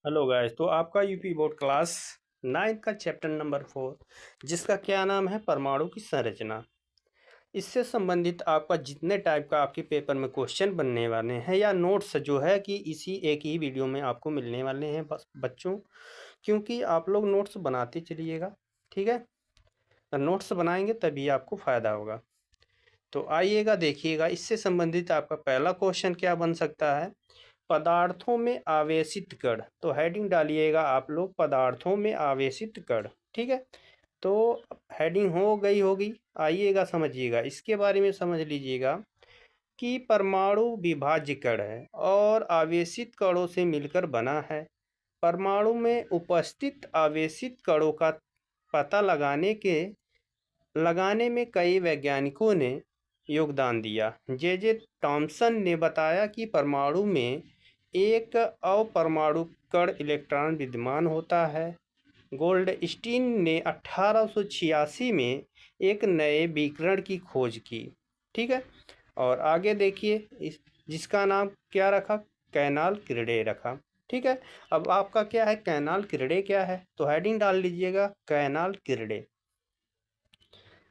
Hello guys, तो आपका UP board class 9 का चैप्टर नंबर 4 जिसका क्या नाम है परमाणु की संरचना। इससे संबंधित आपका जितने टाइप का आपके पेपर में क्वेश्चन बनने वाले हैं या नोट्स जो है कि इसी एक ही वीडियो में आपको मिलने वाले हैं बस बच्चों, क्योंकि आप लोग नोट्स बनाते चलिएगा। ठीक है, नोट्स बनाएंगे तभी आपको फ़ायदा होगा। तो आइएगा देखिएगा, इससे संबंधित आपका पहला क्वेश्चन क्या बन सकता है। पदार्थों में आवेशित कण, तो हेडिंग डालिएगा आप लोग पदार्थों में आवेशित कण। ठीक है, तो हेडिंग हो गई होगी। आइएगा समझिएगा, इसके बारे में समझ लीजिएगा कि परमाणु विभाज्य कण है और आवेशित कणों से मिलकर बना है। परमाणु में उपस्थित आवेशित कणों का पता लगाने में कई वैज्ञानिकों ने योगदान दिया। जे टॉमसन ने बताया कि परमाणु में एक अपरमाणु कण इलेक्ट्रॉन विद्यमान होता है। गोल्डस्टीन ने 1886 में एक नए विकिरण की खोज की। ठीक है, और आगे देखिए जिसका नाम क्या रखा, कैनाल किरडे रखा। ठीक है, अब आपका क्या है, कैनाल किरडे क्या है, तो हेडिंग डाल लीजिएगा कैनाल किरडे।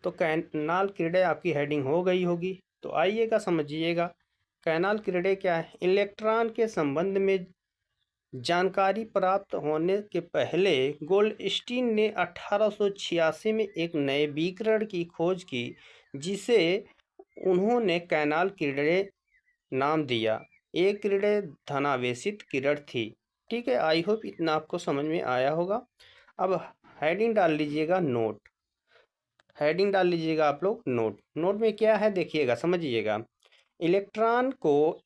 तो कैनाल किरडे आपकी हेडिंग हो गई होगी। तो आइएगा समझिएगा कैनाल किरडे क्या है। इलेक्ट्रॉन के संबंध में जानकारी प्राप्त होने के पहले गोल्डस्टीन ने 1886 में एक नए विकिरण की खोज की जिसे उन्होंने कैनाल किरडे नाम दिया। ये किरणें धनावेशित किरण थी। ठीक है, आई होप इतना आपको समझ में आया होगा। अब हेडिंग डाल लीजिएगा नोट। हेडिंग डाल लीजिएगा आप लोग नोट। नोट में क्या है देखिएगा, समझिएगा। इलेक्ट्रॉन को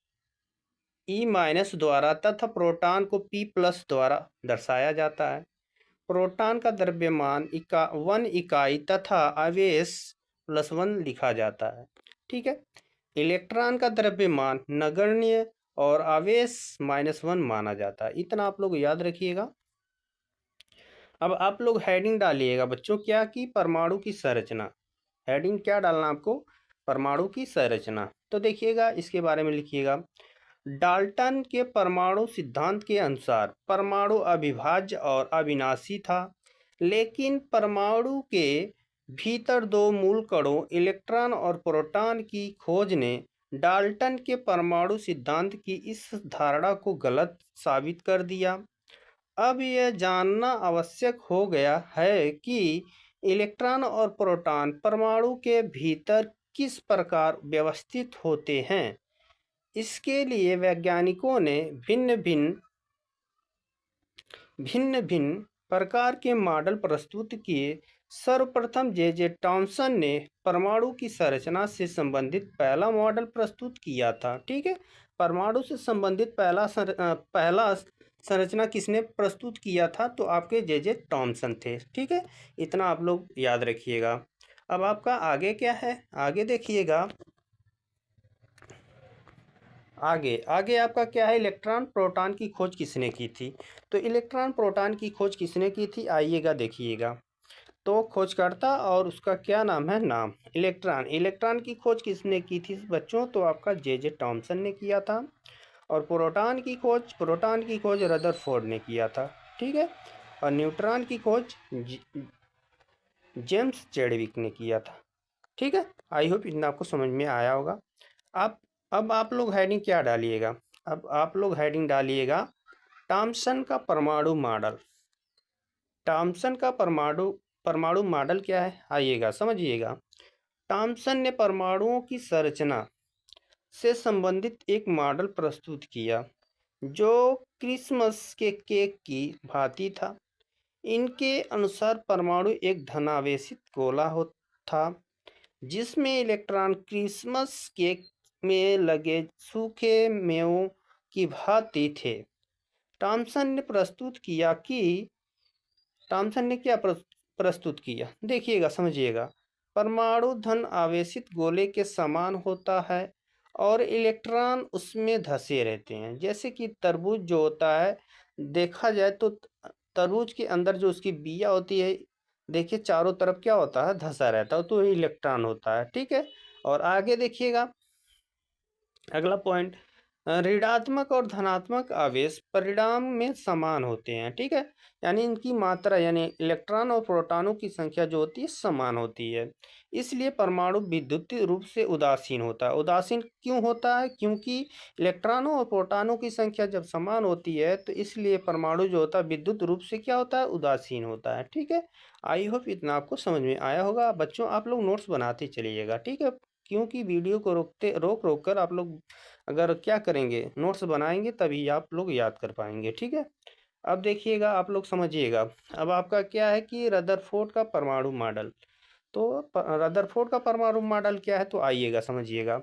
E- द्वारा तथा प्रोटॉन को P+ द्वारा दर्शाया जाता है। प्रोटॉन का द्रव्यमान 1 इकाई तथा आवेश +1 लिखा जाता है। ठीक है, इलेक्ट्रॉन का द्रव्यमान नगण्य और आवेश -1 माना जाता है। इतना आप लोग याद रखिएगा। अब आप लोग हेडिंग डालिएगा बच्चों क्या की परमाणु की संरचना। हेडिंग क्या डालना आपको, परमाणु की संरचना। तो देखिएगा इसके बारे में लिखिएगा। डाल्टन के परमाणु सिद्धांत के अनुसार परमाणु अविभाज्य और अविनाशी था, लेकिन परमाणु के भीतर दो मूल कणों इलेक्ट्रॉन और प्रोटॉन की खोज ने डाल्टन के परमाणु सिद्धांत की इस धारणा को गलत साबित कर दिया। अब यह जानना आवश्यक हो गया है कि इलेक्ट्रॉन और प्रोटॉन परमाणु के भीतर किस प्रकार व्यवस्थित होते हैं। इसके लिए वैज्ञानिकों ने भिन्न भिन्न प्रकार के मॉडल प्रस्तुत किए। सर्वप्रथम जे टॉमसन ने परमाणु की संरचना से संबंधित पहला मॉडल प्रस्तुत किया था। ठीक है, परमाणु से संबंधित पहला संरचना किसने प्रस्तुत किया था, तो आपके जे टॉमसन थे। ठीक है, इतना आप लोग याद रखिएगा। अब आपका आगे क्या है, आगे देखिएगा। आगे आगे आपका क्या है, इलेक्ट्रॉन प्रोटॉन की खोज किसने की थी। तो इलेक्ट्रॉन प्रोटॉन की खोज किसने की थी, आइएगा देखिएगा। तो खोजकर्ता और उसका क्या नाम है, नाम इलेक्ट्रॉन। इलेक्ट्रॉन की खोज किसने की थी बच्चों, तो आपका जे टॉमसन ने किया था। और प्रोटॉन की खोज रदरफोर्ड ने किया था। ठीक है, और न्यूट्रॉन की खोज जेम्स चैडविक ने किया था। ठीक है, आई होप इतना आपको समझ में आया होगा। आप अब आप लोग हेडिंग क्या डालिएगा, अब आप लोग हेडिंग डालिएगा टॉमसन का परमाणु मॉडल। टॉमसन का परमाणु मॉडल क्या है, आइएगा समझिएगा। टॉमसन ने परमाणुओं की संरचना से संबंधित एक मॉडल प्रस्तुत किया जो क्रिसमस के केक की भांति था। इनके अनुसार परमाणु एक धनावेशित गोला हो था जिसमें इलेक्ट्रॉन क्रिसमस केक में लगे सूखे मेवों की भांति थे। टॉमसन ने प्रस्तुत किया कि टॉमसन ने क्या प्रस्तुत किया, देखिएगा समझिएगा। परमाणु धन आवेशित गोले के समान होता है और इलेक्ट्रॉन उसमें धंसे रहते हैं। जैसे कि तरबूज जो होता है, देखा जाए तो तरबूज के अंदर जो उसकी बिया होती है, देखिए चारों तरफ क्या होता है, धंसा रहता है, तो इलेक्ट्रॉन होता है। ठीक है, और आगे देखिएगा अगला पॉइंट, ऋणात्मक और धनात्मक आवेश परिणाम में समान होते हैं, ठीक है। यानी इनकी मात्रा यानी इलेक्ट्रॉन और प्रोटॉनों की संख्या जो होती है समान होती है। इसलिए परमाणु विद्युतीय रूप से उदासीन होता है। उदासीन क्यों होता है? क्योंकि इलेक्ट्रॉनों और प्रोटॉनों की संख्या जब समान होती है तो इसलिए परमाणु जो होता है विद्युत रूप से क्या होता है? उदासीन होता है, ठीक है। आई होप इतना आपको समझ में आया होगा। बच्चों आप लोग नोट्स बनाते चलिएगा, ठीक है। क्योंकि वीडियो को रोक कर आप लोग अगर क्या करेंगे, नोट्स बनाएंगे तभी आप लोग याद कर पाएंगे, ठीक है। अब देखिएगा, आप लोग समझिएगा। अब आपका क्या है कि रदरफोर्ड का परमाणु मॉडल। तो रदरफोर्ड का परमाणु मॉडल क्या है, तो आइएगा समझिएगा।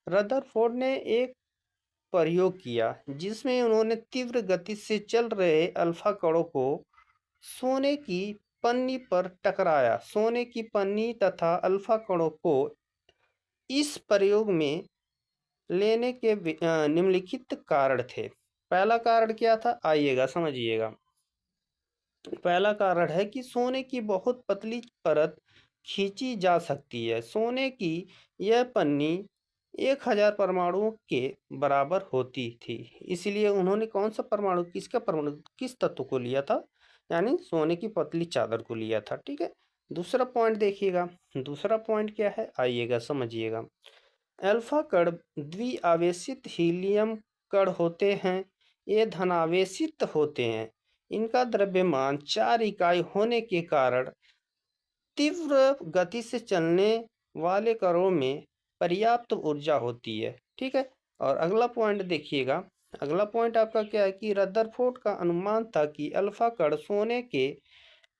रदरफोर्ड ने एक प्रयोग किया जिसमें उन्होंने तीव्र गति से चल रहे अल्फा कणों को सोने की पन्नी पर टकराया। सोने की पन्नी तथा अल्फा कणों को इस प्रयोग में लेने के निम्नलिखित कारण थे। पहला कारण क्या था, आइएगा समझिएगा। पहला कारण है कि सोने की बहुत पतली परत खींची जा सकती है। सोने की यह पन्नी 1000 परमाणुओं के बराबर होती थी। इसलिए उन्होंने कौन सा परमाणु, किसका परमाणु, किस तत्व को लिया था? यानी सोने की पतली चादर को लिया था, ठीक है। दूसरा पॉइंट देखिएगा। दूसरा पॉइंट क्या है, आइएगा समझिएगा। अल्फा कण द्विआवेशित हीलियम कण होते हैं। ये धनावेशित होते हैं। इनका द्रव्यमान 4 इकाई होने के कारण तीव्र गति से चलने वाले कणों में पर्याप्त ऊर्जा होती है, ठीक है। और अगला पॉइंट देखिएगा। अगला पॉइंट आपका क्या है कि रदरफोर्ड का अनुमान था कि अल्फा कण सोने के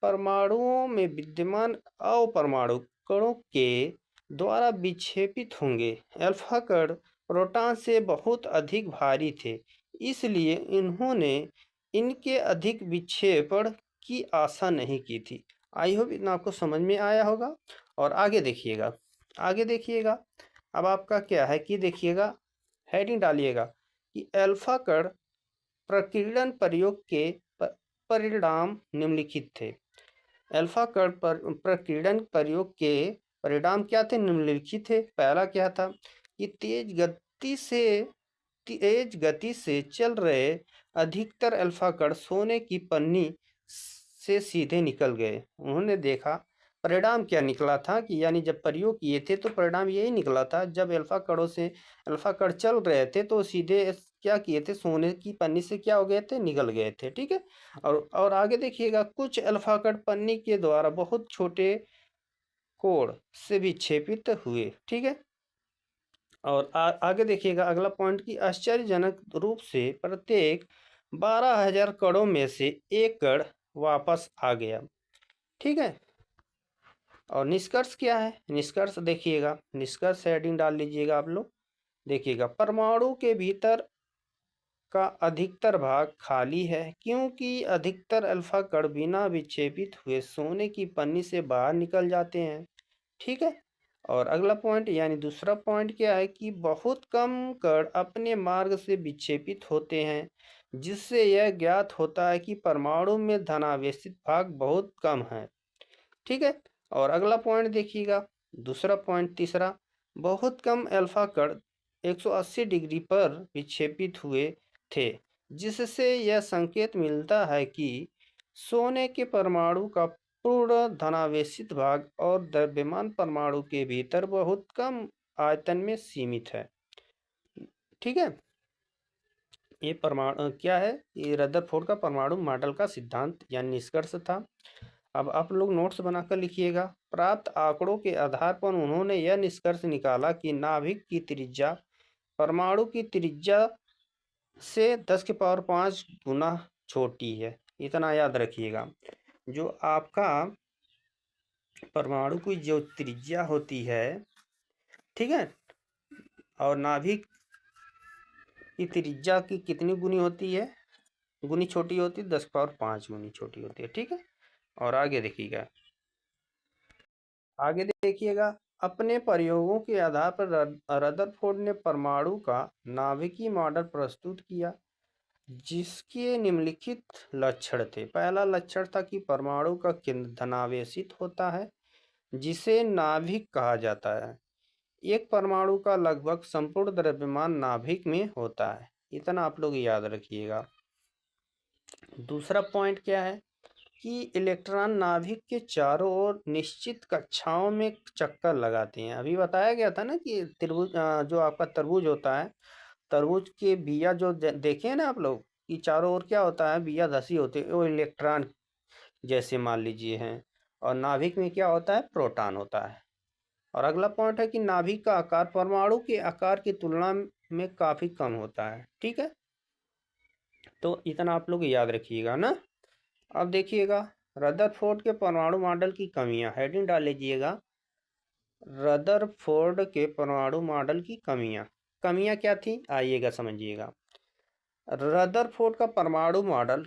परमाणुओं में विद्यमान अपरमाणु कणों के द्वारा विक्षेपित होंगे। अल्फा कण प्रोटॉन से बहुत अधिक भारी थे, इसलिए इन्होंने इनके अधिक विक्षेपण की आशा नहीं की थी। आई होप इतना आपको समझ में आया होगा। और आगे देखिएगा, आगे देखिएगा। अब आपका क्या है कि देखिएगा, हेडिंग डालिएगा कि अल्फा कण प्रकीर्णन प्रयोग के परिणाम निम्नलिखित थे। अल्फा कण पर प्रकीर्णन प्रयोग के परिणाम क्या थे, निम्नलिखित थे। पहला क्या था कि तेज गति से चल रहे अधिकतर अल्फा कण सोने की पन्नी से सीधे निकल गए। उन्होंने देखा परिणाम क्या निकला था कि यानी जब प्रयोग किए थे तो परिणाम यही निकला था, जब अल्फा कण चल रहे थे तो सीधे क्या किए थे, सोने की पन्नी से क्या हो गए थे, निकल गए थे, ठीक है। और आगे देखिएगा, कुछ अल्फा कण पन्नी के द्वारा बहुत छोटे कोण से विक्षेपित हुए, ठीक है। और आगे देखिएगा अगला पॉइंट की आश्चर्यजनक रूप से प्रत्येक 12,000 कणों में से एक कण वापस आ गया, ठीक है। और निष्कर्ष क्या है, निष्कर्ष देखिएगा। निष्कर्ष हेडिंग डाल लीजिएगा आप लोग। देखिएगा, परमाणु के भीतर का अधिकतर भाग खाली है क्योंकि अधिकतर अल्फा कण बिना विक्षेपित हुए सोने की पन्नी से बाहर निकल जाते हैं, ठीक है। और अगला पॉइंट यानी दूसरा पॉइंट क्या है कि बहुत कम कण अपने मार्ग से विक्षेपित होते हैं, जिससे यह ज्ञात होता है कि परमाणु में धनावेशित भाग बहुत कम है, ठीक है। और अगला पॉइंट देखिएगा, दूसरा पॉइंट तीसरा, बहुत कम अल्फा कण 180 डिग्री पर विक्षेपित हुए थे, जिससे यह संकेत मिलता है कि सोने के परमाणु का पूर्ण धनावेशित भाग और द्रव्यमान परमाणु के भीतर बहुत कम आयतन में सीमित है, ठीक है। ये परमाणु क्या है, ये रदरफोर्ड का परमाणु मॉडल का सिद्धांत या निष्कर्ष था। अब आप लोग नोट्स बनाकर लिखिएगा। प्राप्त आंकड़ों के आधार पर उन्होंने यह निष्कर्ष निकाला कि नाभिक की त्रिज्या परमाणु की त्रिज्या से 10 के पावर 5 गुना छोटी है। इतना याद रखिएगा। जो आपका परमाणु की जो त्रिज्या होती है, ठीक है, और नाभिक की त्रिज्या की कितनी गुनी होती है, गुनी छोटी होती है, 10 की पावर 5 गुनी छोटी होती है, ठीक है। और आगे देखिएगा, आगे देखिएगा। अपने प्रयोगों के आधार पर रदरफोर्ड ने परमाणु का नाभिकीय मॉडल प्रस्तुत किया, जिसके निम्नलिखित लक्षण थे। पहला लक्षण था कि परमाणु का केंद्र धनावेशित होता है, जिसे नाभिक कहा जाता है। एक परमाणु का लगभग संपूर्ण द्रव्यमान नाभिक में होता है। इतना आप लोग याद रखिएगा। दूसरा पॉइंट क्या है कि इलेक्ट्रॉन नाभिक के चारों ओर निश्चित कक्षाओं में चक्कर लगाते हैं। अभी बताया गया था ना कि त्रिभुज, जो आपका तरबूज होता है, तरबूज के बिया जो देखे हैं ना आप लोग, कि चारों ओर क्या होता है, बिया धसी होती है, वो इलेक्ट्रॉन जैसे मान लीजिए हैं। और नाभिक में क्या होता है, प्रोटॉन होता है। और अगला पॉइंट है कि नाभिक का आकार परमाणु के आकार की तुलना में काफी कम होता है। ठीक है, तो इतना आप लोग याद रखिएगा ना। अब देखिएगा रदरफोर्ड के परमाणु मॉडल की कमियां, हेडिंग डाल लीजिएगा, रदरफोर्ड के परमाणु मॉडल की कमियां। कमियां क्या थी आइएगा समझिएगा। रदरफोर्ड का परमाणु मॉडल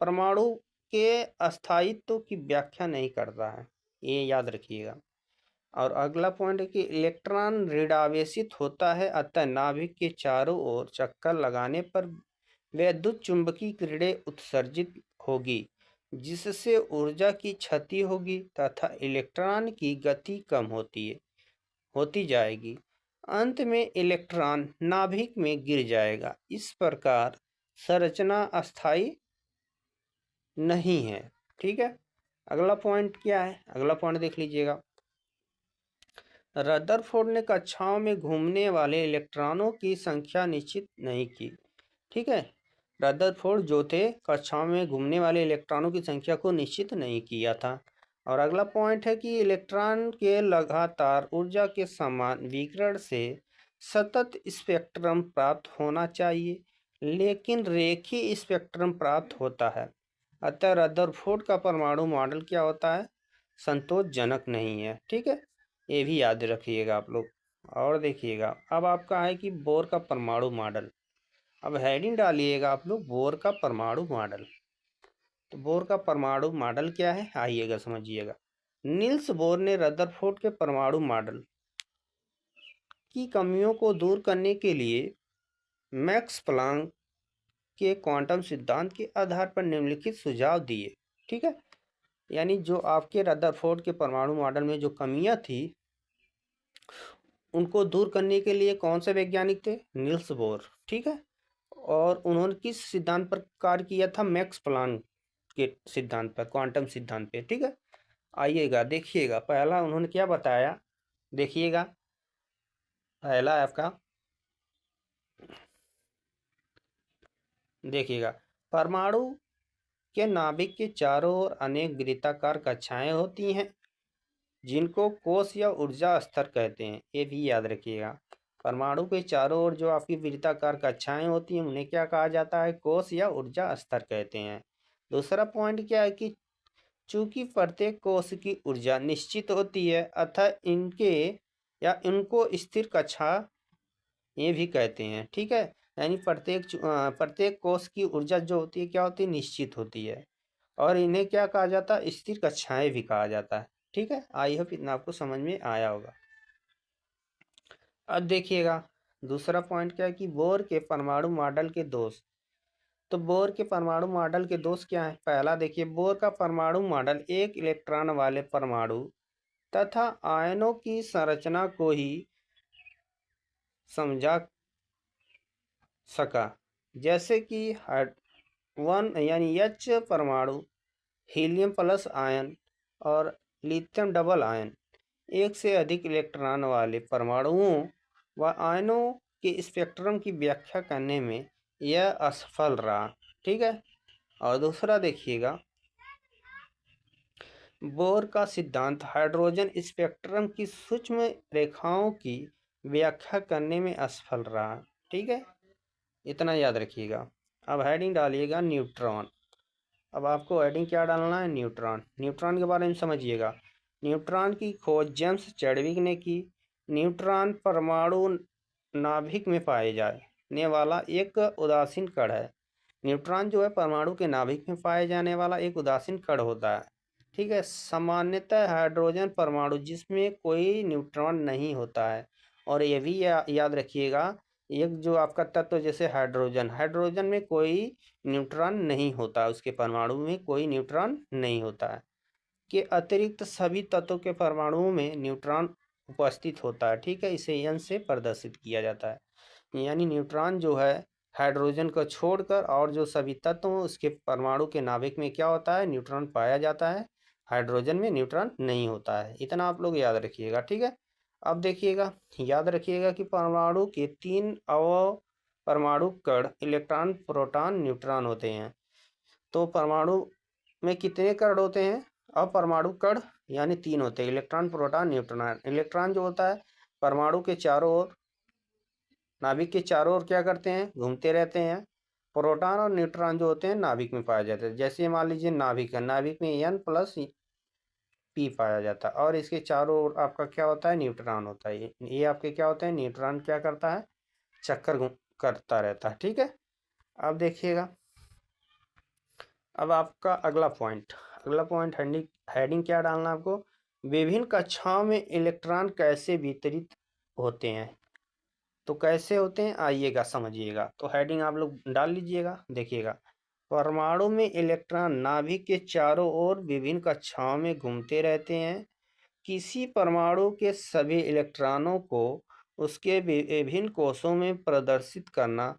परमाणु के अस्थायित्व की व्याख्या नहीं करता है, ये याद रखिएगा। और अगला पॉइंट है कि इलेक्ट्रॉन ऋणावेशित होता है, अतः नाभिक के चारों ओर चक्कर लगाने पर वैद्युत चुंबकीय किरणें उत्सर्जित होगी, जिससे ऊर्जा की क्षति होगी तथा इलेक्ट्रॉन की गति कम होती जाएगी। अंत में इलेक्ट्रॉन नाभिक में गिर जाएगा। इस प्रकार संरचना अस्थायी नहीं है। ठीक है, अगला पॉइंट क्या है, अगला पॉइंट देख लीजिएगा। रदरफोर्ड ने कक्षाओं में घूमने वाले इलेक्ट्रॉनों की संख्या निश्चित नहीं की। ठीक है, रदरफोर्ड जो थे कक्षाओं में घूमने वाले इलेक्ट्रॉनों की संख्या को निश्चित नहीं किया था। और अगला पॉइंट है कि इलेक्ट्रॉन के लगातार ऊर्जा के समान विकिरण से सतत स्पेक्ट्रम प्राप्त होना चाहिए, लेकिन रेखीय स्पेक्ट्रम प्राप्त होता है। अतः रदरफोर्ड का परमाणु मॉडल क्या होता है, संतोषजनक नहीं है। ठीक है, ये भी याद रखिएगा आप लोग। और देखिएगा अब आपका है कि बोर का परमाणु मॉडल। अब हेडिंग डालिएगा आप लोग, बोर का परमाणु मॉडल। तो बोर का परमाणु मॉडल क्या है आइएगा समझिएगा। नील्स बोर ने रदरफोर्ड के परमाणु मॉडल की कमियों को दूर करने के लिए मैक्स प्लांक के क्वांटम सिद्धांत के आधार पर निम्नलिखित सुझाव दिए। ठीक है, यानी जो आपके रदरफोर्ड के परमाणु मॉडल में जो कमियां थी उनको दूर करने के लिए कौन से वैज्ञानिक थे, नील्स बोर। ठीक है, और उन्होंने किस सिद्धांत पर कार्य किया था, मैक्स प्लांक के सिद्धांत पर, क्वांटम सिद्धांत पे। ठीक है, आइएगा देखिएगा पहला उन्होंने क्या बताया, देखिएगा पहला आपका देखिएगा, परमाणु के नाभिक के चारों ओर अनेक वृत्ताकार कक्षाएं होती हैं जिनको कोश या ऊर्जा स्तर कहते हैं। ये भी याद रखिएगा, परमाणु के चारों ओर जो आपकी वृत्ताकार कक्षाएं होती हैं उन्हें क्या कहा जाता है, कोश या ऊर्जा स्तर कहते हैं। दूसरा पॉइंट क्या है कि चूंकि प्रत्येक कोश की ऊर्जा निश्चित होती है अतः इनके या इनको स्थिर कक्षा ये भी कहते हैं। ठीक है, यानी प्रत्येक कोश की ऊर्जा जो होती है क्या होती है, निश्चित होती है। और इन्हें क्या कहा जाता है, स्थिर कक्षाएं भी कहा जाता है। ठीक है, आई होप इतना आपको समझ में आया होगा। अब देखिएगा दूसरा पॉइंट क्या है कि बोर के परमाणु मॉडल के दोष। तो बोर के परमाणु मॉडल के दोष क्या है, पहला देखिए, बोर का परमाणु मॉडल एक इलेक्ट्रॉन वाले परमाणु तथा आयनों की संरचना को ही समझा सका, जैसे कि वन यानी एच परमाणु, हीलियम प्लस आयन और लिथियम डबल आयन। एक से अधिक इलेक्ट्रॉन वाले परमाणुओं व आयनों के स्पेक्ट्रम की व्याख्या करने में यह असफल रहा। ठीक है, और दूसरा देखिएगा, बोर का सिद्धांत हाइड्रोजन स्पेक्ट्रम की सूक्ष्म रेखाओं की व्याख्या करने में असफल रहा। ठीक है, इतना याद रखिएगा। अब हेडिंग डालिएगा न्यूट्रॉन। अब आपको हेडिंग क्या डालना है, न्यूट्रॉन। न्यूट्रॉन के बारे में समझिएगा। न्यूट्रॉन की खोज जेम्स चैडविक ने की। न्यूट्रॉन परमाणु नाभिक में पाए जाने वाला एक उदासीन कण है। न्यूट्रॉन जो है परमाणु के नाभिक में पाए जाने वाला एक उदासीन कण होता है। ठीक है, सामान्यतः हाइड्रोजन परमाणु जिसमें कोई न्यूट्रॉन नहीं होता है। और ये भी याद रखिएगा, एक जो आपका तत्व जैसे हाइड्रोजन, हाइड्रोजन में कोई न्यूट्रॉन नहीं होता, उसके परमाणु में कोई न्यूट्रॉन नहीं होता है। के अतिरिक्त सभी तत्वों के परमाणुओं में न्यूट्रॉन उपस्थित होता है, ठीक है। इसे n से प्रदर्शित किया जाता है। यानी न्यूट्रॉन जो है हाइड्रोजन को छोड़कर और जो सभी तत्व उसके परमाणु के नाभिक में क्या होता है, न्यूट्रॉन पाया जाता है। हाइड्रोजन में न्यूट्रॉन नहीं होता है। इतना आप लोग याद रखिएगा, ठीक है। अब देखिएगा, याद रखिएगा कि परमाणु के 3 अवयव परमाणु कण इलेक्ट्रॉन, प्रोटॉन, न्यूट्रॉन होते हैं। तो परमाणु में कितने कण होते हैं? अपरमाणु कण यानी 3 होते हैं, इलेक्ट्रॉन, प्रोटॉन, न्यूट्रॉन। इलेक्ट्रॉन जो होता है परमाणु के चारों ओर, नाभिक के चारों ओर क्या करते हैं, घूमते रहते हैं। प्रोटॉन और न्यूट्रॉन जो होते हैं नाभिक में पाए जाते हैं। जैसे मान लीजिए नाभिक है, नाभिक में N प्लस P पाया जाता है और इसके चारों ओर आपका क्या होता है, न्यूट्रॉन होता है। ये आपके क्या होते हैं, न्यूट्रॉन क्या करता है, चक्कर करता रहता है, ठीक है। अब देखिएगा, अब आपका अगला पॉइंट हेडिंग क्या डालना है आपको, विभिन्न कक्षाओं में इलेक्ट्रॉन कैसे वितरित होते हैं। तो कैसे होते हैं आइएगा समझिएगा। तो हेडिंग आप लोग डाल लीजिएगा। देखिएगा, परमाणु में इलेक्ट्रॉन नाभिक के चारों ओर विभिन्न कक्षाओं में घूमते रहते हैं। किसी परमाणु के सभी इलेक्ट्रॉनों को उसके विभिन्न कोषों में प्रदर्शित करना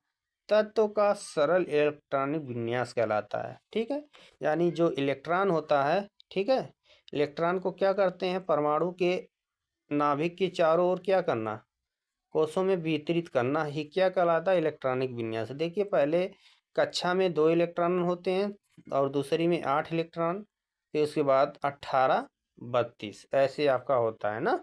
तत्व का सरल इलेक्ट्रॉनिक विन्यास कहलाता है, ठीक है। यानी जो इलेक्ट्रॉन होता है, ठीक है, इलेक्ट्रॉन को क्या करते हैं, परमाणु के नाभिक के चारों ओर क्या करना, कोषों में वितरित करना ही क्या कहलाता है, इलेक्ट्रॉनिक विन्यास। देखिए, पहले कक्षा में 2 इलेक्ट्रॉन होते हैं और दूसरी में 8 इलेक्ट्रॉन, फिर उसके बाद 18, 32 ऐसे आपका होता है ना।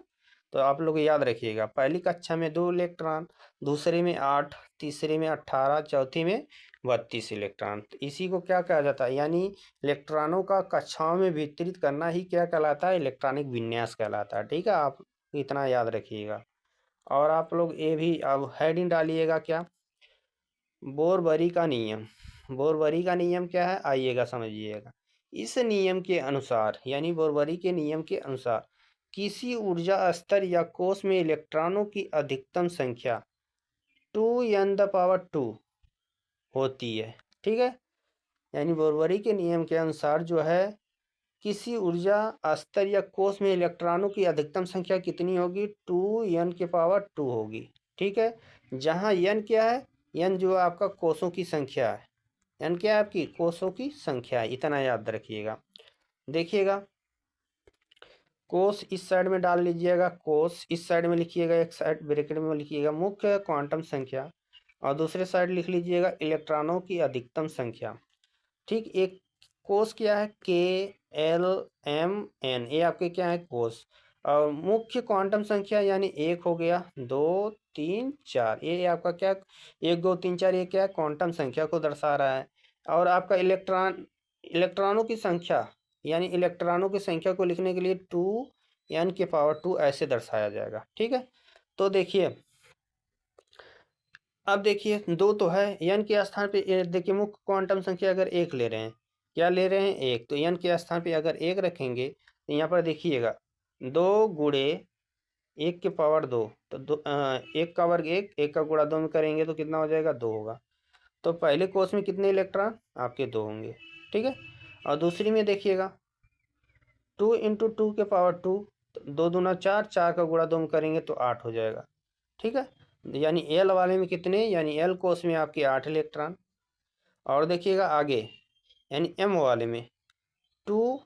तो आप लोग याद रखिएगा, पहली कक्षा में 2 इलेक्ट्रॉन, दूसरे में 8, तीसरे में 18, चौथी में 32 इलेक्ट्रॉन। तो इसी को क्या कहा जाता है, यानी इलेक्ट्रॉनों का कक्षाओं में वितरित करना ही क्या कहलाता है, इलेक्ट्रॉनिक विन्यास कहलाता है, ठीक है। आप इतना याद रखिएगा। और आप लोग ये भी अब हेडिंग डालिएगा, क्या, बोरबरी का नियम। बोरबरी का नियम क्या है आइएगा समझिएगा। इस नियम के अनुसार, यानी बोरबरी के नियम के अनुसार, किसी ऊर्जा स्तर या कोष में इलेक्ट्रॉनों की अधिकतम संख्या 2n² होती है, ठीक है। यानी बोरबरी के नियम के अनुसार जो है, किसी ऊर्जा स्तर या कोष में इलेक्ट्रॉनों की अधिकतम संख्या कितनी होगी, 2n² होगी, ठीक है। जहाँ n क्या है, n जो आपका कोषों की संख्या है, n क्या है आपकी कोषों की संख्या है। इतना याद रखिएगा। देखिएगा, कोष इस साइड में डाल लीजिएगा, कोष इस साइड में लिखिएगा, एक साइड ब्रैकेट में लिखिएगा मुख्य क्वांटम संख्या और दूसरे साइड लिख लीजिएगा इलेक्ट्रॉनों की अधिकतम संख्या, ठीक। एक कोष क्या है, K, L, M, N, ये आपके क्या है कोष। और मुख्य क्वांटम संख्या यानी 1 हो गया, 2, 3, 4, ये आपका क्या, 1, 2, 3, 4, ये क्या है, क्वांटम संख्या को दर्शा रहा है। और आपका इलेक्ट्रॉनों की संख्या, यानी इलेक्ट्रॉनों की संख्या को लिखने के लिए 2n² ऐसे दर्शाया जाएगा, ठीक है। तो देखिए, अब देखिए 2 तो है, n के स्थान पे देखिए मुख्य क्वांटम संख्या अगर 1 ले रहे हैं, क्या ले रहे हैं 1, तो n के स्थान पे अगर 1 रखेंगे तो यहाँ पर देखिएगा 2 गुणे 1² तो 1 का वर्ग 1, 1 का गुणा 2 में करेंगे तो कितना हो जाएगा, 2 होगा। तो पहले कोष में कितने इलेक्ट्रॉन आपके 2 होंगे, ठीक है। और दूसरी में देखिएगा 2 × 2²2, 2 दूना 4, 4 का गुणा 2 में करेंगे तो 8 हो जाएगा, ठीक है। यानी एल वाले में कितने, यानी एल कोष में आपके 8 इलेक्ट्रॉन। और देखिएगा आगे, यानी एम वाले में 2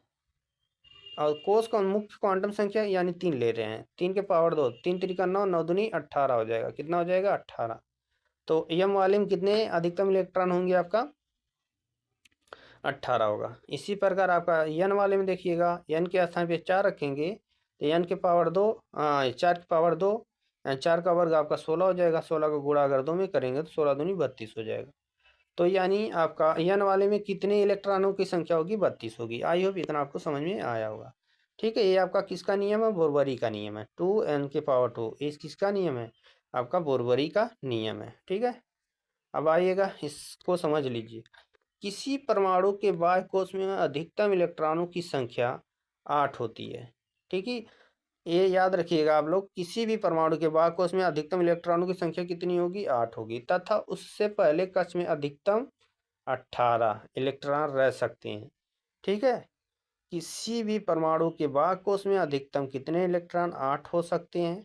और कोष का मुख्य क्वांटम संख्या यानी 3 ले रहे हैं, 3²2, 3 3 9, 9 दूनी 18 हो जाएगा। कितना हो जाएगा, 18। तो एम वाले में कितने अधिकतम इलेक्ट्रॉन होंगे आपका, 18 होगा। इसी प्रकार आपका एन वाले में देखिएगा, एन के स्थान पे 4 रखेंगे तो n²2, 4²2, 4 का वर्ग आपका 16 हो जाएगा। 16 का गुणा अगर 2 में करेंगे तो 16 दूनी 32 हो जाएगा। तो यानी आपका एन वाले में कितने इलेक्ट्रॉनों की संख्या होगी, 32 होगी। आई होप इतना आपको समझ में आया होगा, ठीक है। ये आपका किसका नियम है, बोरबरी का नियम है, 2n²2। इस किसका नियम है, आपका बोरबरी का नियम है, ठीक है। अब आइएगा, इसको समझ लीजिए। किसी परमाणु के बाह्य कोष में अधिकतम इलेक्ट्रॉनों की संख्या 8 होती है, ठीक है। ये याद रखिएगा आप लोग, किसी भी परमाणु के बाह्य कोष में अधिकतम इलेक्ट्रॉनों की संख्या कितनी होगी, 8 होगी, तथा उससे पहले कक्ष में अधिकतम 18 इलेक्ट्रॉन रह सकते हैं, ठीक है। किसी भी परमाणु के बाह्य कोश में अधिकतम कितने इलेक्ट्रॉन? 8 हो सकते हैं।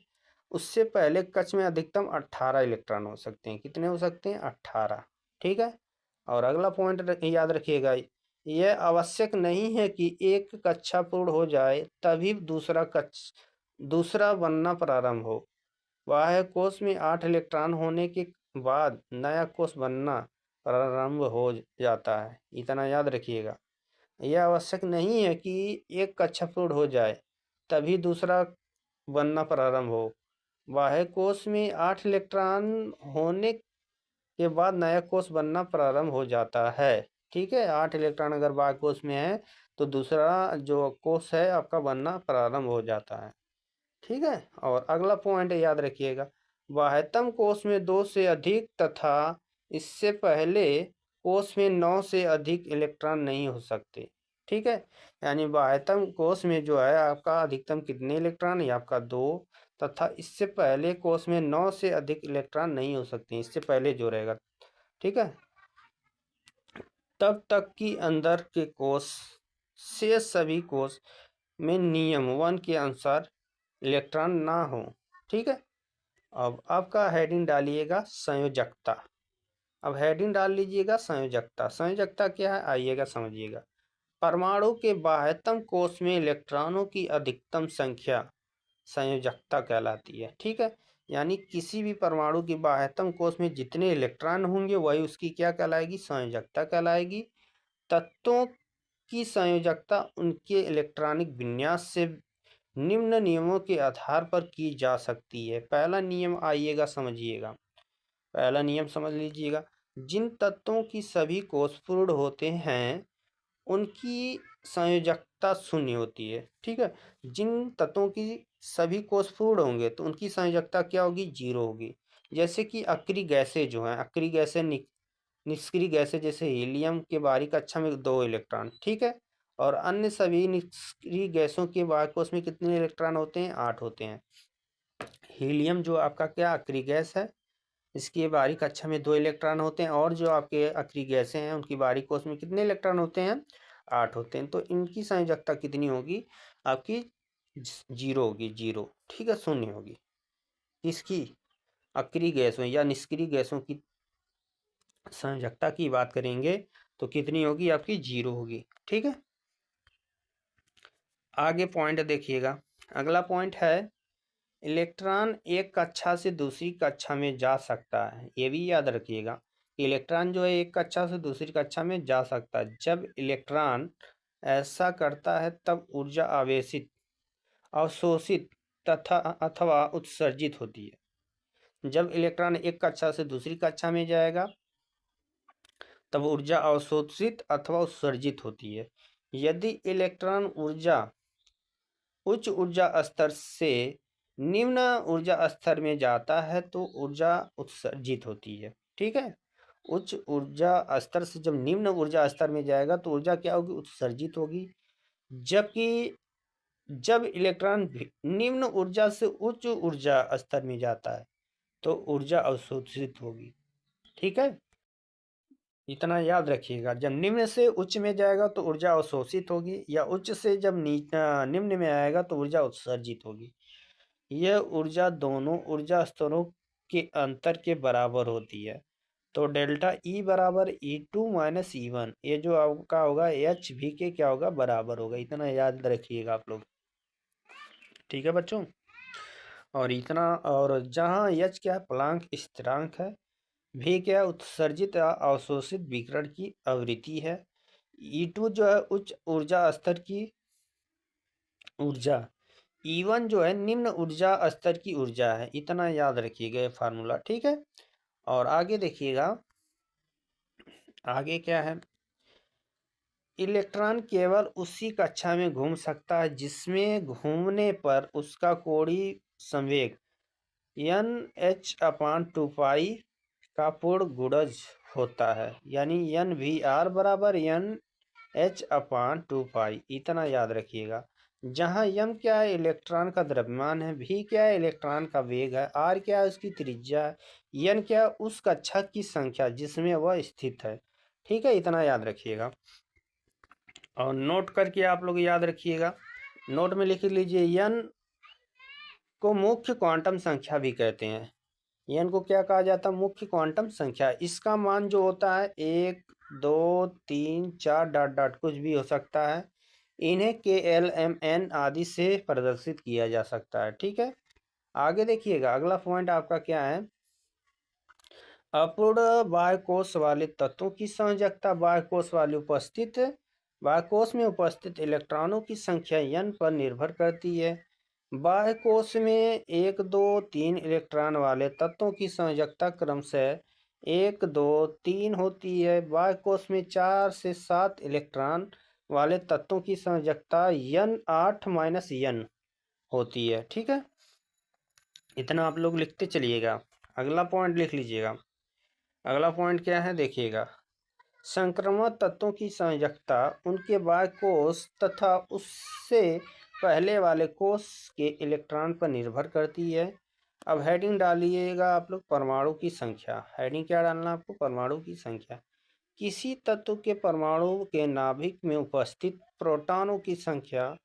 उससे पहले कक्ष में अधिकतम 18 इलेक्ट्रॉन हो सकते हैं। कितने हो सकते हैं? 18। ठीक है। और अगला पॉइंट याद रखिएगा, यह आवश्यक नहीं है कि एक कक्षा पूर्ण हो जाए तभी दूसरा बनना प्रारंभ हो। बाह्य कोश में 8 इलेक्ट्रॉन होने के बाद नया कोश बनना प्रारंभ हो जाता है। इतना याद रखिएगा। यह आवश्यक नहीं है कि एक कक्षा पूर्ण हो जाए तभी दूसरा बनना प्रारंभ हो। बाह्य कोश में 8 इलेक्ट्रॉन होने के बाद नया कोश बनना प्रारंभ हो जाता है। ठीक है, 8 इलेक्ट्रॉन अगर बाह्य कोश में है तो दूसरा जो कोश है आपका बनना प्रारंभ हो जाता है। ठीक है। और अगला पॉइंट याद रखिएगा, बाह्यतम कोश में 2 से अधिक तथा इससे पहले कोश में 9 से अधिक इलेक्ट्रॉन नहीं हो सकते। ठीक है, यानी बाह्यतम कोश में जो है आपका अधिकतम कितने इलेक्ट्रॉन? ये आपका 2, तथा इससे पहले कोश में 9 से अधिक इलेक्ट्रॉन नहीं हो सकते, इससे पहले जो रहेगा। ठीक है, तब तक कि अंदर के कोश से सभी कोश में नियम 1 के अनुसार इलेक्ट्रॉन ना हो। ठीक है। अब आपका हेडिंग डालिएगा संयोजकता। अब हेडिंग डाल लीजिएगा संयोजकता। संयोजकता क्या है आइएगा समझिएगा। परमाणु के बाह्यतम कोश में इलेक्ट्रॉनों की अधिकतम संख्या संयोजकता कहलाती है। ठीक है, यानी किसी भी परमाणु की बाह्यतम कोश में जितने इलेक्ट्रॉन होंगे वही उसकी क्या कहलाएगी? संयोजकता कहलाएगी। तत्वों की संयोजकता उनके इलेक्ट्रॉनिक विन्यास से निम्न नियमों के आधार पर की जा सकती है। पहला नियम आइएगा समझिएगा। पहला नियम समझ लीजिएगा, जिन तत्वों की सभी कोश पूर्ण होते हैं उनकी संयोजकता शून्य होती है। ठीक है, जिन तत्वों की सभी कोश पूर्ण होंगे तो उनकी संयोजकता क्या होगी? 0 होगी। जैसे कि अक्रिय गैसें जो हैं, अक्रिय गैसें निष्क्रिय गैसें, जैसे हीलियम के बाहरी कक्षा में 2 इलेक्ट्रॉन। ठीक है, और अन्य सभी निष्क्रिय गैसों के बाह्य कोश में कितने इलेक्ट्रॉन होते हैं? 8 होते हैं। हीलियम जो आपका क्या अक्रिय गैस है, इसकी बाहरी कक्षा में 2 इलेक्ट्रॉन होते हैं, और जो आपके अक्रिय गैसें हैं उनकी बाहरी कोश में कितने इलेक्ट्रॉन होते हैं? 8 होते हैं। तो इनकी संयोजकता कितनी होगी? आपकी 0 होगी, 0। ठीक है, शून्य होगी। इसकी अक्रिय गैसों या निष्क्रिय गैसों की संयोजकता की बात करेंगे तो कितनी होगी? आपकी 0 होगी। ठीक है, आगे पॉइंट देखिएगा। अगला पॉइंट है, इलेक्ट्रॉन एक कक्षा से दूसरी कक्षा में जा सकता है। ये भी याद रखिएगा, इलेक्ट्रॉन जो है एक कक्षा से दूसरी कक्षा में जा सकता है। जब इलेक्ट्रॉन ऐसा करता है तब ऊर्जा आवेशित, अवशोषित तथा अथवा उत्सर्जित होती है। जब इलेक्ट्रॉन एक कक्षा से दूसरी कक्षा में जाएगा तब ऊर्जा अवशोषित अथवा उत्सर्जित होती है। यदि इलेक्ट्रॉन उच्च ऊर्जा स्तर से निम्न ऊर्जा स्तर में जाता है तो ऊर्जा उत्सर्जित होती है। ठीक है, उच्च ऊर्जा स्तर से जब निम्न ऊर्जा स्तर में जाएगा तो ऊर्जा क्या होगी? उत्सर्जित होगी। जबकि जब इलेक्ट्रॉन निम्न ऊर्जा से उच्च ऊर्जा स्तर में जाता है तो ऊर्जा अवशोषित होगी। ठीक है, इतना याद रखिएगा। जब निम्न से उच्च में जाएगा तो ऊर्जा अवशोषित होगी, या उच्च से जब निम्न में आएगा तो ऊर्जा उत्सर्जित होगी। यह ऊर्जा दोनों ऊर्जा स्तरों के अंतर के बराबर होती है। तो डेल्टा ई बराबर E2 माइनस E1, ये जो आपका होगा एच भी के क्या होगा? बराबर होगा। इतना याद रखिएगा आप लोग। ठीक है बच्चों, और इतना, और जहाँ एच क्या है? प्लांक स्थिरांक है। भी क्या है? उत्सर्जित या अवशोषित विकिरण की आवृत्ति है। E2 जो है उच्च ऊर्जा स्तर की ऊर्जा, E1 जो है निम्न ऊर्जा स्तर की ऊर्जा है। इतना याद रखिएगा ये फार्मूला। ठीक है, और आगे देखिएगा, आगे क्या है? इलेक्ट्रॉन केवल उसी कक्षा में घूम सकता है जिसमें घूमने पर उसका कोणीय संवेग NH/2π का पूर्ण गुणज होता है। यानी NVR बराबर NH/2π। इतना याद रखिएगा। जहाँ m क्या है? इलेक्ट्रॉन का द्रव्यमान है। v क्या है? इलेक्ट्रॉन का वेग है। r क्या है? उसकी त्रिज्या है। n क्या है? उस कक्षा की संख्या जिसमें वह स्थित है। ठीक है, इतना याद रखिएगा। और नोट करके आप लोग याद रखिएगा, नोट में लिख लीजिए n को मुख्य क्वांटम संख्या भी कहते हैं। n को क्या कहा जाता है? मुख्य क्वांटम संख्या। इसका मान जो होता है 1 2 3 4 डॉट डॉट कुछ भी हो सकता है। इन्हें KLMN आदि से प्रदर्शित किया जा सकता है। ठीक है, आगे देखिएगा, अगला पॉइंट आपका क्या है? अपूर्ण बाह्य कोश वाले तत्वों की संयोजकता। बाह्य कोश में उपस्थित इलेक्ट्रॉनों की संख्या n पर निर्भर करती है। बाह्य कोश में 1 2 3 इलेक्ट्रॉन वाले तत्वों की संयोजकता क्रमशः 1 2 3 होती है। बाह्य कोश में 4 से 7 इलेक्ट्रॉन वाले तत्वों की संयोजकता n 8 - n होती है। ठीक है, इतना आप लोग लिखते चलिएगा। अगला पॉइंट लिख लीजिएगा। अगला पॉइंट क्या है देखिएगा, संक्रमण तत्वों की संयोजकता उनके बाह्य कोश तथा उससे पहले वाले कोश के इलेक्ट्रॉन पर निर्भर करती है। अब हेडिंग डालिएगा आप लोग, परमाणु की संख्या। हेडिंग क्या डालना आपको? परमाणु की संख्या। किसी तत्व के परमाणु के नाभिक में उपस्थित प्रोटॉनों की संख्या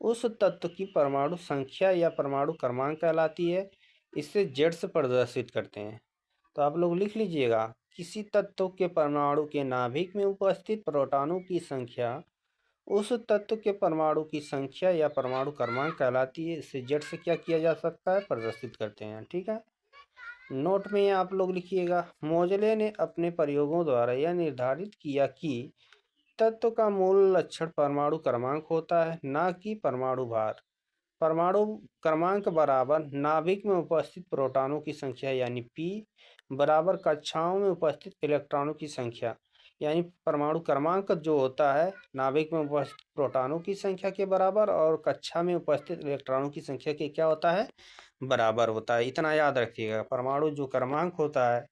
उस तत्व की परमाणु संख्या या परमाणु क्रमांक कहलाती है। इसे जेड से प्रदर्शित करते हैं। तो आप लोग लिख लीजिएगा, किसी तत्व के परमाणु के नाभिक में उपस्थित प्रोटॉनों की संख्या उस तत्व के परमाणु की संख्या या परमाणु क्रमांक कहलाती है। इसे जेड से क्या किया जा सकता है? प्रदर्शित करते हैं। ठीक है, नोट में आप लोग लिखिएगा, मोजले ने अपने प्रयोगों द्वारा यह निर्धारित किया कि तत्व का मूल लक्षण परमाणु क्रमांक होता है, ना कि परमाणु भार। परमाणु क्रमांक बराबर नाभिक में उपस्थित प्रोटॉनों की संख्या यानी P बराबर कक्षाओं में उपस्थित इलेक्ट्रॉनों की संख्या। यानी परमाणु क्रमांक जो होता है नाभिक में उपस्थित प्रोटॉनों की संख्या के बराबर और कक्षा में उपस्थित इलेक्ट्रॉनों की संख्या के क्या होता है? बराबर होता है। इतना याद रखिएगा, परमाणु जो क्रमांक होता है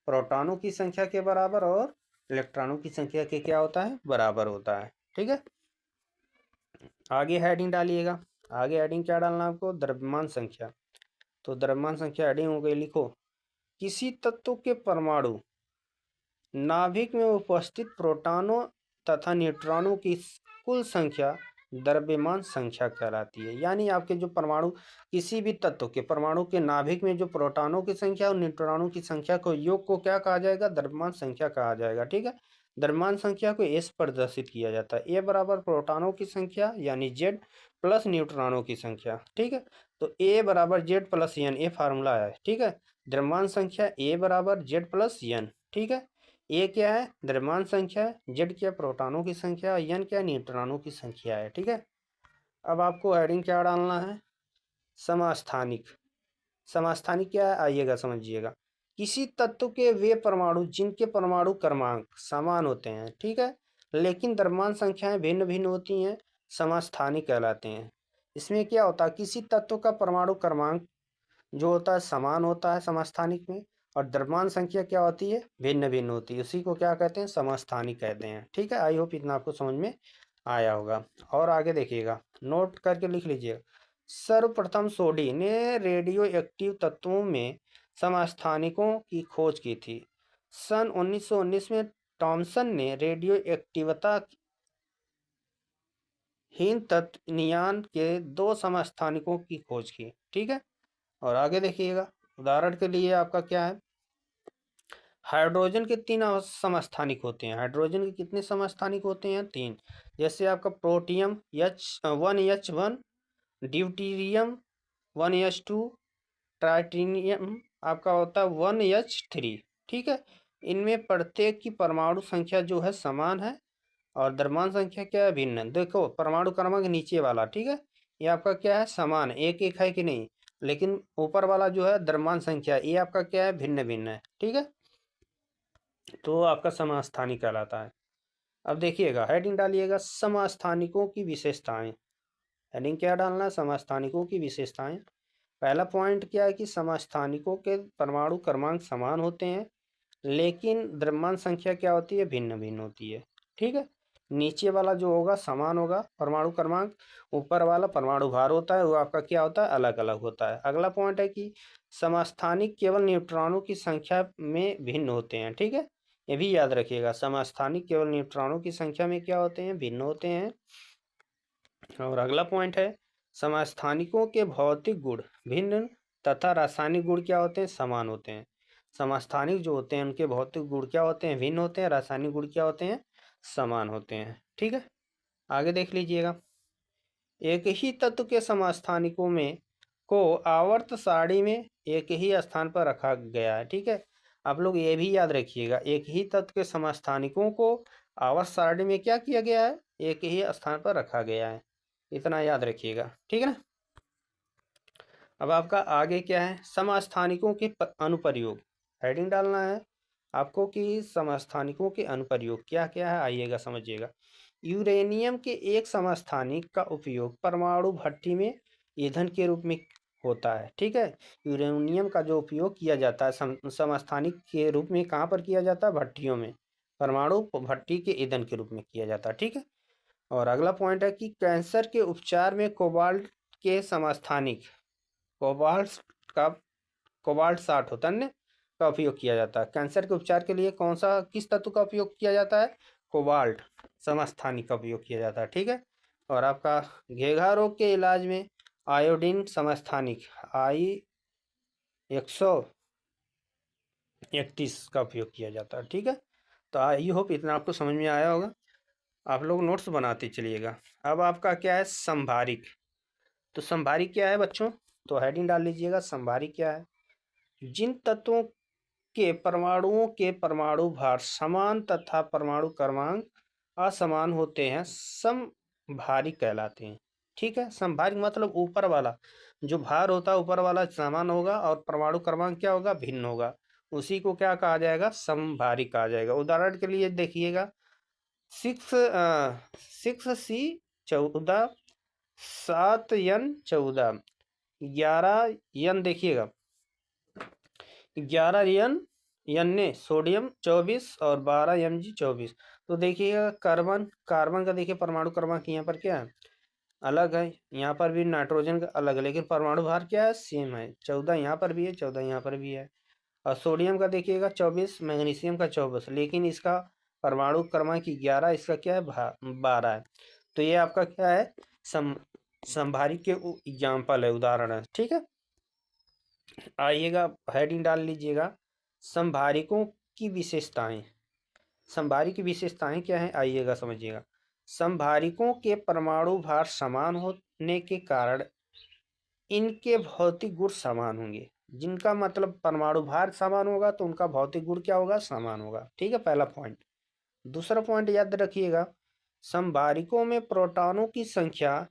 प्रोटॉनों की संख्या के बराबर और इलेक्ट्रॉनों की संख्या के क्या होता है? बराबर होता है। ठीक है, आगे हेडिंग डालिएगा। आगे हेडिंग क्या डालना आपको? द्रव्यमान संख्या। तो द्रव्यमान संख्या हेडिंग हो गई, लिखो, किसी तत्व के परमाणु नाभिक में उपस्थित प्रोटॉनों तथा न्यूट्रॉनों की कुल संख्या द्रव्यमान संख्या कहलाती है। यानी आपके जो परमाणु, किसी भी तत्व के परमाणु के नाभिक में जो प्रोटॉनों की संख्या और न्यूट्रॉनों की संख्या को योग को क्या कहा जाएगा? द्रव्यमान संख्या कहा जाएगा। ठीक है, द्रव्यमान संख्या को एस प्रदर्शित किया जाता है। ए बराबर प्रोटॉनों की संख्या यानी जेड प्लस न्यूट्रॉनों की संख्या। ठीक है, तो ए बराबर जेड प्लस एन, ये फार्मूला है। ठीक है, द्रव्यमान संख्या ए बराबर जेड प्लस एन। ठीक है, ए क्या है? द्रव्यमान संख्या है, जेड क्या? प्रोटॉनों की संख्या, एन क्या? न्यूट्रॉनों की संख्या है। ठीक है, अब आपको हेडिंग क्या डालना है? समस्थानिक। समस्थानिक क्या है? आइएगा समझिएगा, किसी तत्व के वे परमाणु जिनके परमाणु क्रमांक समान होते हैं, ठीक है, लेकिन द्रव्यमान संख्याएं भिन्न भिन्न होती हैं, समस्थानिक कहलाते हैं। इसमें क्या होता है? किसी तत्व का परमाणु क्रमांक जो होता है समान होता है समस्थानिक में, और द्रव्यमान संख्या क्या होती है? भिन्न भिन्न होती है। उसी को क्या कहते हैं? समस्थानिक कहते हैं। ठीक है, आई होप इतना आपको समझ में आया होगा। और आगे देखिएगा, नोट करके लिख लीजिएगा, सर्वप्रथम सोडी ने रेडियो एक्टिव तत्वों में समस्थानिकों की खोज की थी। सन 1919 में टॉमसन ने रेडियो एक्टिवता हीन तत्व नियान के 2 समस्थानिकों की खोज की। ठीक है, और आगे देखिएगा, उदाहरण के लिए आपका क्या है? हाइड्रोजन के 3 समस्थानिक होते हैं। हाइड्रोजन के कितने समस्थानिक होते हैं? 3। जैसे आपका प्रोटियम H1, ड्यूटीरियम 1H2, ट्राइटिनियम आपका होता है 1H3। ठीक है, इनमें प्रत्येक की परमाणु संख्या जो है समान है और द्रव्यमान संख्या क्या है? भिन्न। देखो परमाणु क्रमांक नीचे वाला, ठीक है, ये आपका क्या है? समान, एक एक है कि नहीं, लेकिन ऊपर वाला जो है द्रव्यमान संख्या, ये आपका क्या है? भिन्न भिन्न है। ठीक है, तो आपका समस्थानिक कहलाता है। अब देखिएगा, हेडिंग डालिएगा, समस्थानिकों की विशेषताएं। हेडिंग क्या डालना है? समस्थानिकों की विशेषताएं। पहला पॉइंट क्या है कि समस्थानिकों के परमाणु क्रमांक समान होते हैं, लेकिन द्रव्यमान संख्या क्या होती है? भिन्न भिन्न होती है। ठीक है, नीचे वाला जो होगा समान होगा परमाणु क्रमांक, ऊपर वाला परमाणु भार होता है वो आपका क्या होता है? अलग अलग होता है। अगला पॉइंट है कि समस्थानिक केवल न्यूट्रॉनों की संख्या में भिन्न होते हैं। ठीक है, ये भी याद रखिएगा। समस्थानिक केवल न्यूट्रॉनों की संख्या में क्या होते हैं, भिन्न होते हैं। और अगला पॉइंट है, समस्थानिकों के भौतिक गुण भिन्न तथा रासायनिक गुण क्या होते हैं, समान होते हैं। समस्थानिक जो होते हैं उनके भौतिक गुण क्या होते हैं, भिन्न होते हैं। रासायनिक गुण क्या होते हैं, समान होते हैं। ठीक है, आगे देख लीजिएगा। एक ही तत्व के समस्थानिकों में को आवर्त सारणी में एक ही स्थान पर रखा गया है। ठीक है, आप लोग ये भी याद रखिएगा, एक ही तत्व के समस्थानिकों को आवर्त सारणी में क्या किया गया है, एक ही स्थान पर रखा गया है। इतना याद रखिएगा। ठीक है ना। अब आपका आगे क्या है, समस्थानिकों के अनुप्रयोग। हेडिंग डालना है आपको कि समस्थानिकों के अनुप्रयोग क्या क्या है, आइएगा समझिएगा। यूरेनियम के एक समस्थानिक का उपयोग परमाणु भट्टी में ईंधन के रूप में होता है। ठीक है, यूरेनियम का जो उपयोग किया जाता है समस्थानिक के रूप में कहाँ पर किया जाता है, भट्टियों में, परमाणु भट्टी के ईंधन के रूप में किया जाता है। ठीक है, और अगला पॉइंट है कि कैंसर के उपचार में कोबाल्ट के समस्थानिक कोबाल्ट का कोबाल्ट 60 होता है का उपयोग किया जाता है। कैंसर के उपचार के लिए कौन सा, किस तत्व का उपयोग किया जाता है, कोबाल्ट समस्थानिक का उपयोग किया जाता है। ठीक है, और आपका घेघा रोग के इलाज में आयोडीन समस्थानिक I-131 का उपयोग किया जाता है। ठीक है, तो आई होप इतना आपको समझ में आया होगा। आप लोग नोट्स बनाते चलिएगा। अब आपका क्या है, संभारिक। तो संभारिक क्या है बच्चों, तो हेडिंग डाल लीजिएगा, संभारिक क्या है, जिन तत्वों के परमाणुओं के परमाणु भार समान तथा परमाणु क्रमांक असमान होते हैं, समभारिक कहलाते हैं। ठीक है, समभारिक मतलब ऊपर वाला जो भार होता है, ऊपर वाला समान होगा और परमाणु क्रमांक क्या होगा, भिन्न होगा, उसी को क्या कहा जाएगा, समभारिक कहा जाएगा। उदाहरण के लिए देखिएगा, 6C14 7N14 11N, देखिएगा 11N ने सोडियम 24 और 12Mg 24। तो देखिएगा कार्बन कार्बन का देखिए परमाणु क्रमांक यहाँ पर क्या है, अलग है। यहाँ पर भी नाइट्रोजन का अलग है, लेकिन परमाणु भार क्या है, सेम है। 14 यहाँ पर भी है, 14 यहाँ पर भी है। और सोडियम का देखिएगा 24, मैग्नीशियम का 24, लेकिन इसका परमाणु क्रमांक 11, इसका क्या है, 12 है। तो ये आपका क्या है, संभारिक के एग्जाम्पल है, उदाहरण है। ठीक है, आइएगा हेडिंग डाल लीजिएगा, संभारिकों की विशेषताएं। संभारिक की विशेषताएं क्या है, आइएगा समझिएगा। संभारिकों के परमाणु भार समान होने के कारण इनके भौतिक गुण समान होंगे। जिनका मतलब परमाणु भार समान होगा तो उनका भौतिक गुण क्या होगा, समान होगा। ठीक है, पहला पॉइंट। दूसरा पॉइंट याद रखिएगा, संभारिकों में प्रोटॉनों की संख्या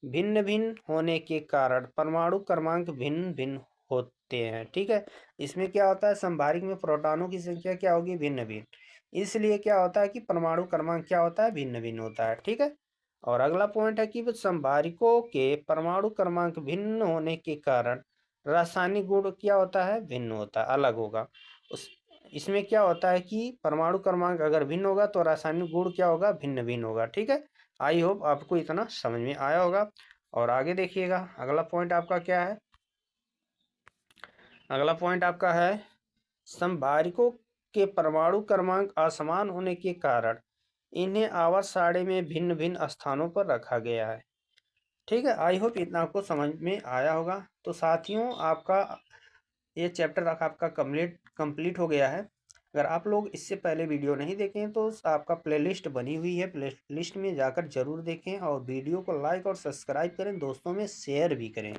भिन्न भिन्न होने के कारण परमाणु क्रमांक भिन्न भिन्न होते हैं। ठीक है, इसमें क्या होता है, संभारिक में प्रोटॉनों की संख्या क्या होगी, भिन्न भिन्न, इसलिए क्या होता है कि परमाणु क्रमांक क्या होता है, भिन्न भिन्न होता है। ठीक है, और अगला पॉइंट है कि संभारिकों के परमाणु क्रमांक भिन्न होने के कारण रासायनिक गुण क्या होता है, भिन्न होता है, अलग होगा। उस इसमें क्या होता है कि परमाणु क्रमांक अगर भिन्न होगा तो रासायनिक गुण क्या होगा, भिन्न भिन्न होगा। ठीक है, आई होप आपको इतना समझ में आया होगा। और आगे देखिएगा, अगला पॉइंट आपका क्या है, अगला पॉइंट आपका है, संभारिकों के परमाणु क्रमांक असमान होने के कारण इन्हें आवर्त सारणी में भिन्न भिन्न स्थानों पर रखा गया है। ठीक है, आई होप इतना आपको समझ में आया होगा। तो साथियों, आपका ये चैप्टर आपका कंप्लीट हो गया है। अगर आप लोग इससे पहले वीडियो नहीं देखें तो आपका प्लेलिस्ट बनी हुई है, प्लेलिस्ट में जाकर जरूर देखें और वीडियो को लाइक और सब्सक्राइब करें, दोस्तों में शेयर भी करें।